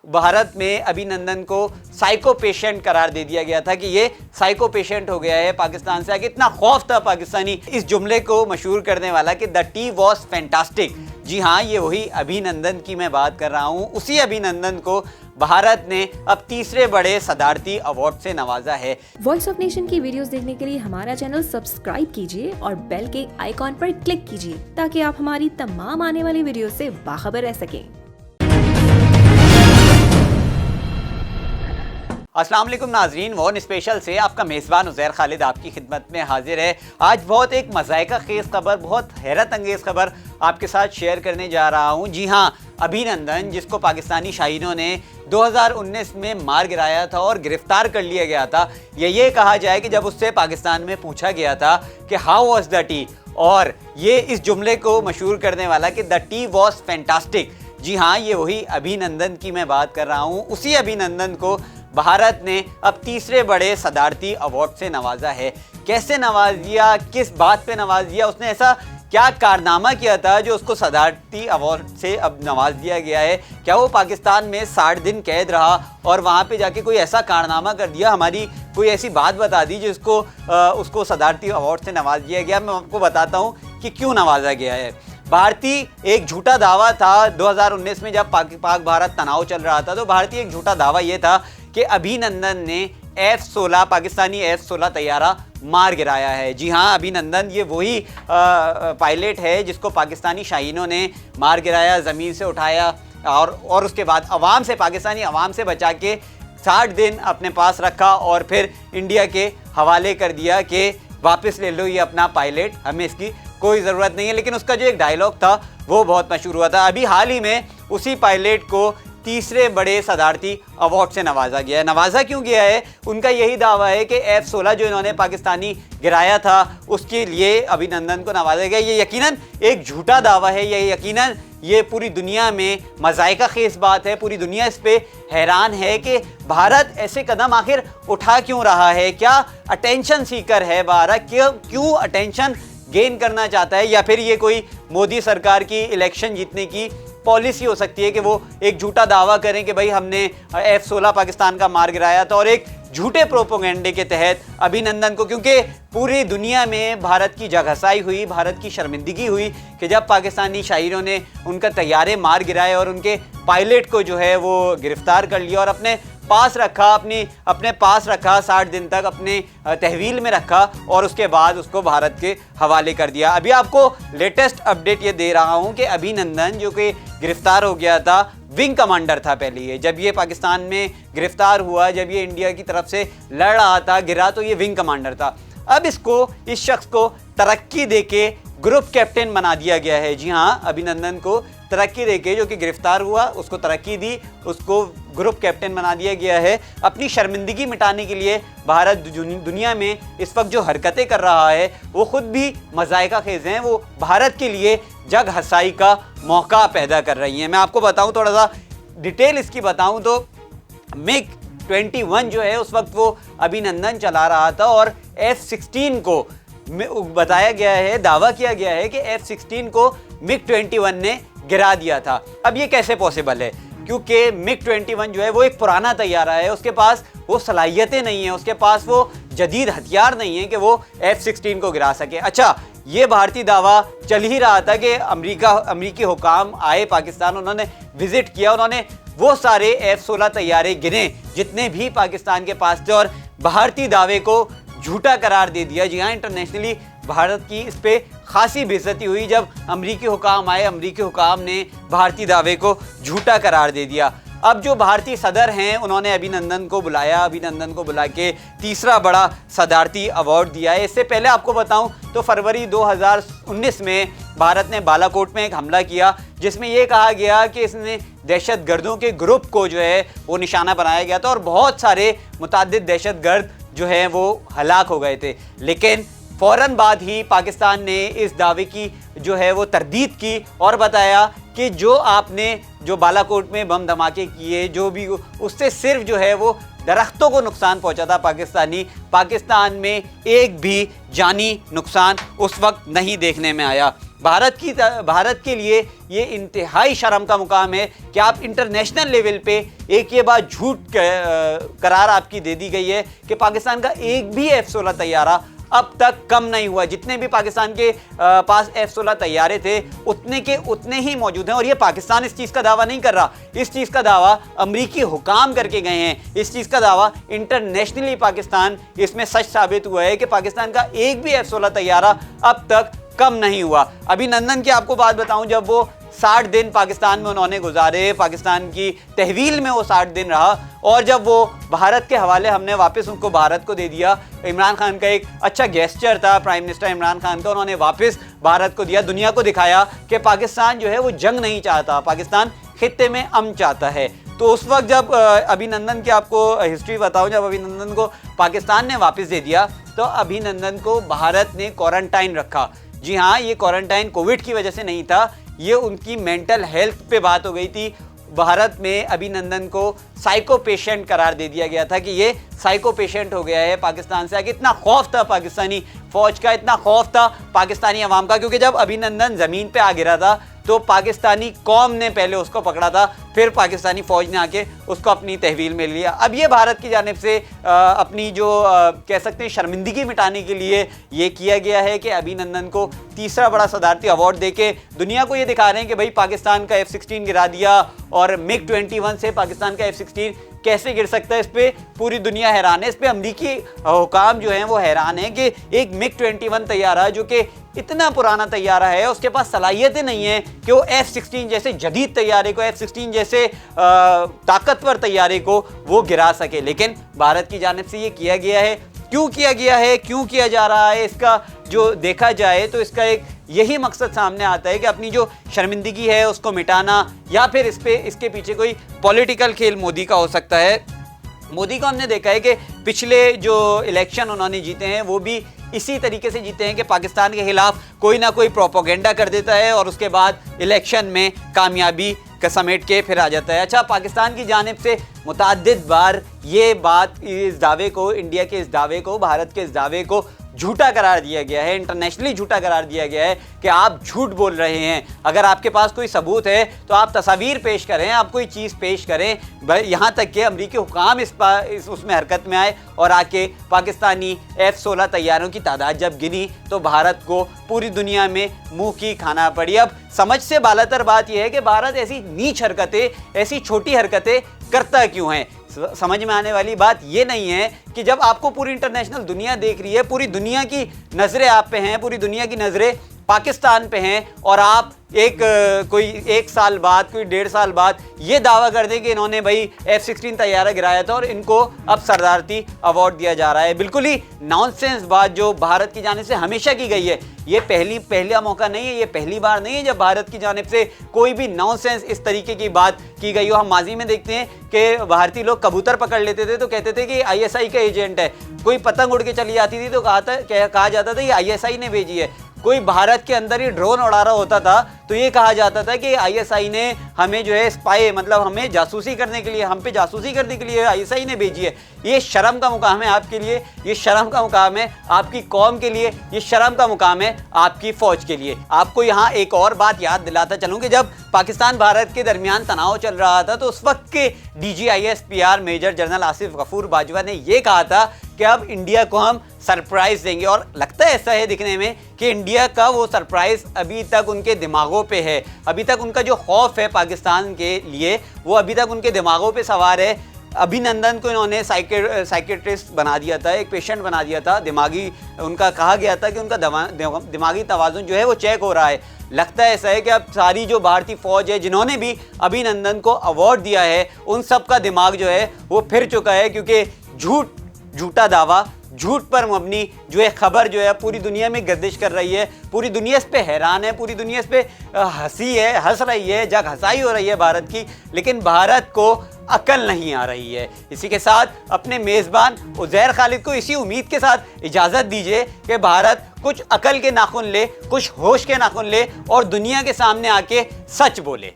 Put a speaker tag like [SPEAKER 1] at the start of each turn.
[SPEAKER 1] भारत में अभिनंदन को साइको पेशेंट करार दे दिया गया था कि ये साइको पेशेंट हो गया है पाकिस्तान से। आगे इतना खौफ था पाकिस्तानी इस जुमले को मशहूर करने वाला कि द टी वॉज फैंटास्टिक। जी हाँ, ये वही अभिनंदन की मैं बात कर रहा हूँ। उसी अभिनंदन को भारत ने अब तीसरे बड़े सदारती अवार्ड से नवाजा है।
[SPEAKER 2] वॉइस ऑफ नेशन की वीडियोस देखने के लिए हमारा चैनल सब्सक्राइब कीजिए और बेल के आइकॉन पर क्लिक कीजिए ताकि आप हमारी तमाम आने वाली वीडियो से बाखबर रह सकें।
[SPEAKER 1] अस्सलाम वालेकुम नाजरीन, वॉन स्पेशल से आपका मेज़बान उज़ैर खालिद आपकी खिदमत में हाजिर है। आज बहुत एक मज़ाइका खेज़ खबर, बहुत हैरत अंगेज़ खबर आपके साथ शेयर करने जा रहा हूँ। जी हाँ, अभिनंदन जिसको पाकिस्तानी शाहीनों ने 2019 में मार गिराया था और गिरफ्तार कर लिया गया था। ये कहा जाए कि जब उससे पाकिस्तान में पूछा गया था कि हाउ वॉज द टी, और ये इस जुमले को मशहूर करने वाला कि द टी वॉज फैंटास्टिक। जी हाँ, ये वही अभिनंदन की मैं बात कर रहा हूँ। उसी अभिनंदन को भारत ने अब तीसरे बड़े सदारती अवार्ड से नवाजा है। कैसे नवाज दिया, किस बात पे नवाज दिया, उसने ऐसा क्या कारनामा किया था जो उसको सदारती अवार्ड से अब नवाज दिया गया है? क्या वो पाकिस्तान में 60 दिन कैद रहा और वहाँ पे जाके कोई ऐसा कारनामा कर दिया, हमारी कोई ऐसी बात बता दी जिसको उसको सदारती अवार्ड से नवाज दिया गया? मैं आपको बताता हूँ कि क्यों नवाजा गया है। भारतीय एक झूठा दावा था 2019 में जब पाक भारत तनाव चल रहा था, तो भारतीय एक झूठा दावा ये था कि अभिनंदन ने F-16 पाकिस्तानी F-16 तैयारा मार गिराया है। जी हाँ, अभिनंदन ये वही पायलट है जिसको पाकिस्तानी शाहीनों ने मार गिराया, ज़मीन से उठाया और उसके बाद पाकिस्तानी अवाम से बचा के 60 दिन अपने पास रखा और फिर इंडिया के हवाले कर दिया कि वापस ले लो ये अपना पायलट, हमें इसकी कोई ज़रूरत नहीं है। लेकिन उसका जो एक डायलॉग था वो बहुत मशहूर हुआ था। अभी हाल ही में उसी पायलट को तीसरे बड़े सदारती अवार्ड से नवाजा गया है। नवाजा क्यों गया है? उनका यही दावा है कि F-16 जो इन्होंने पाकिस्तानी गिराया था उसके लिए अभिनंदन को नवाजा गया। ये यकीनन एक झूठा दावा है, ये यकीनन ये पूरी दुनिया में मज़ाइका खेज़ बात है। पूरी दुनिया इस पे हैरान है कि भारत ऐसे कदम आखिर उठा क्यों रहा है? क्या अटेंशन सीकर है भारत? क्यों अटेंशन गेन करना चाहता है? या फिर ये कोई मोदी सरकार की इलेक्शन जीतने की पॉलिसी हो सकती है कि वो एक झूठा दावा करें कि भाई हमने F-16 पाकिस्तान का मार गिराया था, और एक झूठे प्रोपोगंडे के तहत अभिनंदन को, क्योंकि पूरी दुनिया में भारत की जगहसाई हुई, भारत की शर्मिंदगी हुई कि जब पाकिस्तानी शाहीनों ने उनका तैयारे मार गिराए और उनके पायलट को जो है वो गिरफ्तार कर लिया और अपने पास रखा 60 दिन तक अपने तहवील में रखा और उसके बाद उसको भारत के हवाले कर दिया। अभी आपको लेटेस्ट अपडेट ये दे रहा हूँ कि अभिनंदन जो कि गिरफ्तार हो गया था, विंग कमांडर था पहले ये, जब ये पाकिस्तान में गिरफ्तार हुआ, जब ये इंडिया की तरफ से लड़ रहा था, गिरा तो ये विंग कमांडर था। अब इस शख्स को तरक्की देके ग्रुप कैप्टन बना दिया गया है। जी हाँ, अभिनंदन को तरक्की देके, जो कि गिरफ्तार हुआ उसको तरक्की दी, उसको ग्रुप कैप्टन बना दिया गया है। अपनी शर्मिंदगी मिटाने के लिए भारत दुनिया में इस वक्त जो हरकतें कर रहा है वो खुद भी मज़ाइका खेज़ हैं। वो भारत के लिए जग हसाई का मौका पैदा कर रही हैं। मैं आपको बताऊं, थोड़ा सा डिटेल इसकी बताऊं तो MiG-21 जो है उस वक्त वो अभिनंदन चला रहा था और F-16 को बताया गया है, दावा किया गया है कि F-16 को MiG-21 ने गिरा दिया था। अब ये कैसे पॉसिबल है? क्योंकि MiG-21 जो है वो एक पुराना तैयारा है, उसके पास वो सलाहियतें नहीं है, उसके पास वो जदीद हथियार नहीं है कि वो F-16 को गिरा सके। अच्छा, ये भारतीय दावा चल ही रहा था कि अमेरिकी हुकाम आए पाकिस्तान, उन्होंने विजिट किया, उन्होंने वो सारे F-16 तैयारे गिने जितने भी पाकिस्तान के पास थे और भारतीय दावे को झूठा करार दे दिया। जी हाँ, इंटरनेशनली भारत की इस पे खासी बेइज्जती हुई जब अमेरिकी हुकाम आए, अमेरिकी हुकाम ने भारतीय दावे को झूठा करार दे दिया। अब जो भारतीय सदर हैं उन्होंने अभिनंदन को बुला के तीसरा बड़ा सदारती अवार्ड दिया है। इससे पहले आपको बताऊं तो फरवरी 2019 में भारत ने बालाकोट में एक हमला किया जिसमें यह कहा गया कि इसने दहशतगर्दों के ग्रुप को जो है वो निशाना बनाया गया था और बहुत सारे मुतअद्दिद दहशतगर्द जो है वो हलाक हो गए थे। लेकिन फ़ौरन बाद ही पाकिस्तान ने इस दावे की जो है वो तरदीद की और बताया कि जो आपने जो बालाकोट में बम धमाके किए, जो भी, उससे सिर्फ जो है वो दरख्तों को नुकसान पहुंचा था। पाकिस्तान में एक भी जानी नुकसान उस वक्त नहीं देखने में आया। भारत के लिए ये इंतहाई शर्म का मुकाम है कि आप इंटरनेशनल लेवल पे एक ये बात झूठ करार आपकी दे दी गई है कि पाकिस्तान का एक भी F-16 तैयारा अब तक कम नहीं हुआ। जितने भी पाकिस्तान के पास F-16 तैयारे थे उतने के उतने ही मौजूद हैं। और ये पाकिस्तान इस चीज़ का दावा नहीं कर रहा, इस चीज़ का दावा अमरीकी हुकाम करके गए हैं। इस चीज़ का दावा इंटरनेशनली पाकिस्तान इसमें सच साबित हुआ है कि पाकिस्तान का एक भी F-16 तैयारा अब तक कम नहीं हुआ। अभिनंदन की आपको बात बताऊं, जब वो 60 दिन पाकिस्तान में उन्होंने गुजारे, पाकिस्तान की तहवील में वो 60 दिन रहा और जब वो भारत के हवाले हमने वापस उनको भारत को दे दिया, इमरान खान का एक अच्छा गेस्चर था प्राइम मिनिस्टर इमरान खान का, उन्होंने वापस भारत को दिया, दुनिया को दिखाया कि पाकिस्तान जो है वो जंग नहीं चाहता, पाकिस्तान खित्ते में अमन चाहता है। तो उस वक्त जब अभिनंदन की आपको हिस्ट्री बताऊं, जब अभिनंदन को पाकिस्तान ने वापस दे दिया तो अभिनंदन को भारत ने क्वारंटाइन रखा। जी हाँ, ये क्वारंटाइन कोविड की वजह से नहीं था, ये उनकी मेंटल हेल्थ पे बात हो गई थी। भारत में अभिनंदन को साइको पेशेंट करार दे दिया गया था कि ये साइको पेशेंट हो गया है। पाकिस्तान से आके इतना खौफ था पाकिस्तानी फौज का, इतना खौफ था पाकिस्तानी अवाम का, क्योंकि जब अभिनंदन ज़मीन पे आ गिरा था तो पाकिस्तानी कौम ने पहले उसको पकड़ा था, फिर पाकिस्तानी फ़ौज ने आके उसको अपनी तहवील में लिया। अब ये भारत की जानिब से अपनी जो कह सकते हैं शर्मिंदगी मिटाने के लिए ये किया गया है कि अभिनंदन को तीसरा बड़ा सदारती अवार्ड देके दुनिया को ये दिखा रहे हैं कि भाई पाकिस्तान का F-16 गिरा दिया और MiG-21 से पाकिस्तान का F-16 कैसे गिर सकता है। इस पे पूरी दुनिया हैरान है, इस पे अमरीकी हुकाम जो हैं वो हैरान है कि एक MiG-21 तैयारा जो कि इतना पुराना तैयारा है, उसके पास सलाहियतें नहीं है कि वो F-16 जैसे जदीद तैयारे को, F-16 जैसे ताकतवर तैयारे को वो गिरा सके। लेकिन भारत की जानिब से ये किया गया है। क्यों किया गया है, क्यों किया जा रहा है, इसका जो देखा जाए तो इसका एक यही मकसद सामने आता है कि अपनी जो शर्मिंदगी है उसको मिटाना, या फिर इसके पीछे कोई पॉलिटिकल खेल मोदी का हो सकता है। मोदी को हमने देखा है कि पिछले जो इलेक्शन उन्होंने जीते हैं वो भी इसी तरीके से जीते हैं कि पाकिस्तान के खिलाफ कोई ना कोई प्रोपोगेंडा कर देता है और उसके बाद इलेक्शन में कामयाबी का समेट के फिर आ जाता है। अच्छा, पाकिस्तान की जानिब से मुतअद्दिद बार ये बात, इस दावे को, इंडिया के इस दावे को, भारत के इस दावे को झूठा करार दिया गया है, इंटरनेशनली झूठा करार दिया गया है कि आप झूठ बोल रहे हैं। अगर आपके पास कोई सबूत है तो आप तस्वीर पेश करें, आप कोई चीज़ पेश करें। यहाँ तक कि अमरीकी हुकाम उसमें हरकत में आए और आके पाकिस्तानी F-16 तैयारों की तादाद जब गिनी तो भारत को पूरी दुनिया में मुंह की खाना पड़ी। अब समझ से बालातर बात यह है कि भारत ऐसी नीच हरकतें, ऐसी छोटी हरकतें करता क्यों है। समझ में आने वाली बात ये नहीं है कि जब आपको पूरी इंटरनेशनल दुनिया देख रही है, पूरी दुनिया की नज़रें आप पे हैं, पूरी दुनिया की नज़रें पाकिस्तान पे हैं, और आप कोई 1 साल बाद, कोई 1.5 साल बाद ये दावा कर दें कि इन्होंने भाई F-16 तैयारा गिराया था और इनको अब सरदारती अवार्ड दिया जा रहा है। बिल्कुल ही नॉनसेंस बात जो भारत की जानिब से हमेशा की गई है। ये पहला मौका नहीं है, ये पहली बार नहीं है जब भारत की जानिब से कोई भी नॉनसेंस इस तरीके की बात की गई हो। हम माजी में देखते हैं कि भारतीय लोग कबूतर पकड़ लेते थे तो कहते थे कि ISI का एजेंट है। कोई पतंग उड़ के चली जाती थी तो कहा जाता था ये ISI ने भेजी है। कोई भारत के अंदर ही ड्रोन उड़ा रहा होता था तो ये कहा जाता था कि ISI ने हमें जो है स्पाई, मतलब हमें जासूसी करने के लिए, हम पे जासूसी करने के लिए ISI ने भेजी है। ये शर्म का मुकाम है आपके लिए, ये शर्म का मुकाम है आपकी कौम के लिए, ये शर्म का मुकाम है आपकी फ़ौज के लिए। आपको यहाँ एक और बात याद दिलाता चलूँ कि जब पाकिस्तान भारत के दरमियान तनाव चल रहा था तो उस वक्त के DGISPR major general Asif Ghafoor Bajwa ने यह कहा था कि अब इंडिया को हम सरप्राइज़ देंगे। और लगता है ऐसा है दिखने में कि इंडिया का वो सरप्राइज़ अभी तक उनके दिमागों पे है। अभी तक उनका जो खौफ है पाकिस्तान के लिए वो अभी तक उनके दिमागों पे सवार है। अभिनंदन को इन्होंने साइकेट्रिस्ट बना दिया था, एक पेशेंट बना दिया था, दिमागी, उनका कहा गया था कि उनका दिमागी तवाज़ुन जो है वो चेक हो रहा है। लगता है ऐसा है कि अब सारी जो भारतीय फ़ौज है जिन्होंने भी अभिनंदन को अवार्ड दिया है उन सब का दिमाग जो है वो फिर चुका है, क्योंकि झूठा दावा, झूठ पर मबनी जो है खबर जो है पूरी दुनिया में गर्दिश कर रही है। पूरी दुनिया इस पे हैरान है, पूरी दुनिया इस पे हंस रही है, जग हंसाई हो रही है भारत की, लेकिन भारत को अकल नहीं आ रही है। इसी के साथ अपने मेज़बान उज़ैर खालिद को इसी उम्मीद के साथ इजाज़त दीजिए कि भारत कुछ अकल के नाखून ले, कुछ होश के नाखून ले और दुनिया के सामने आके सच बोले।